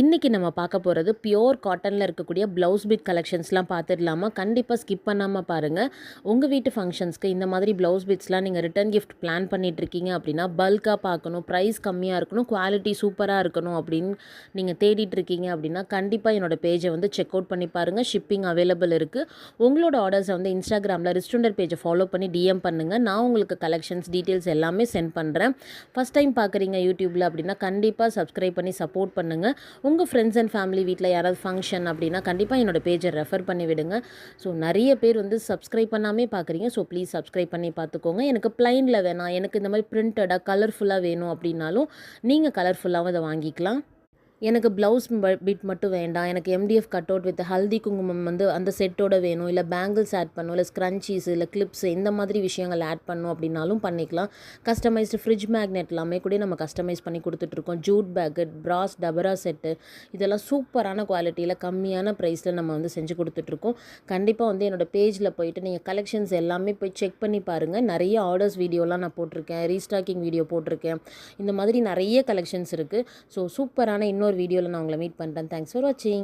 இன்றைக்கி நம்ம பார்க்க போகிறது பியோர் காட்டனில் இருக்கக்கூடிய ப்ளவுஸ் பிட் கலெக்ஷன்ஸ்லாம் பார்த்துடலாமா? கண்டிப்பாக ஸ்கிப் பண்ணாமல் பாருங்கள். உங்கள் வீட்டு ஃபங்க்ஷன்ஸ்க்கு இந்த மாதிரி ப்ளவுஸ் பிட்ஸ்லாம் நீங்கள் ரிட்டர்ன் கிஃப்ட் பிளான் பண்ணிகிட்ருக்கீங்க அப்படின்னா, பல்காக பார்க்கணும், ப்ரைஸ் கம்மியாக இருக்கணும், குவாலிட்டி சூப்பராக இருக்கணும் அப்படின்னு நீங்கள் தேடிட்டுருக்கீங்க அப்படின்னா, கண்டிப்பாக என்னோடய பேஜை வந்து செக் அவுட் பண்ணி பாருங்கள். ஷிப்பிங் அவைலபிள் இருக்குது. உங்களோட ஆர்டர்ஸை வந்து இன்ஸ்டாகிராமில் ரிஸ்டுண்டர் பேஜை ஃபாலோ பண்ணி டிஎம் பண்ணுங்கள். நான் உங்களுக்கு கலெக்ஷன்ஸ் டீட்டெயில்ஸ் எல்லாமே சென்ட் பண்ணுறேன். ஃபஸ்ட் டைம் பார்க்குறீங்க யூடியூப்பில் அப்படின்னா, கண்டிப்பாக சப்ஸ்கிரைப் பண்ணி சப்போர்ட் பண்ணுங்கள். உங்கள் ஃப்ரெண்ட்ஸ் அண்ட் ஃபேமிலி வீட்டில் யாராவது ஃபங்க்ஷன் அப்படின்னா கண்டிப்பாக என்னோடய பேஜை ரெஃபர் பண்ணி விடுங்க. ஸோ நிறைய பேர் வந்து சப்ஸ்கிரைப் பண்ணாமே பார்க்குறீங்க. ஸோ ப்ளீஸ் சப்ஸ்கிரைப் பண்ணி பார்த்துக்கோங்க. எனக்கு ப்ளைனில் வேணாம், எனக்கு இந்த மாதிரி பிரிண்டடாக கலர்ஃபுல்லாக வேணும் அப்படின்னாலும் நீங்கள் கலர்ஃபுல்லாகவும் அதை வாங்கிக்கலாம். எனக்கு ப்ளவுஸ் பிட் மட்டும் வேண்டாம், எனக்கு MDF cut out with haldi குங்குமம் வந்து அந்த செட்டோட வேணும், இல்லை பேங்கிள்ஸ் ஆட் பண்ணணும், இல்லை ஸ்க்ரன்ச்சீஸ், இல்லை கிளிப்ஸ் இந்த மாதிரி விஷயங்கள் ஆட் பண்ணணும் அப்படின்னாலும் பண்ணிக்கலாம். கஸ்டமைஸ்டு ஃப்ரிட்ஜ் மேக்னெட் எல்லாமே கூட நம்ம கஸ்டமைஸ் பண்ணி கொடுத்துட்ருக்கோம். ஜூட் பேக்கெட், ப்ராஸ் டபரா செட்டு, இதெல்லாம் சூப்பரான குவாலிட்டியில் கம்மியான ப்ரைஸில் நம்ம வந்து செஞ்சு கொடுத்துட்ருக்கோம். கண்டிப்பாக வந்து என்னோடய பேஜில் போய்ட்டு நீங்கள் கலெக்ஷன்ஸ் எல்லாமே போய் செக் பண்ணி பாருங்கள். நிறைய ஆர்டர்ஸ் வீடியோலாம் நான் போட்டிருக்கேன், ரீஸ்டாக்கிங் வீடியோ போட்டிருக்கேன். இந்த மாதிரி நிறைய கலெக்ஷன்ஸ் இருக்குது. ஸோ சூப்பரான இன்னொரு வீடியோவில் நான் உங்களை மீட் பண்ணுறேன். தேங்க்ஸ் ஃபார் வாட்சிங்.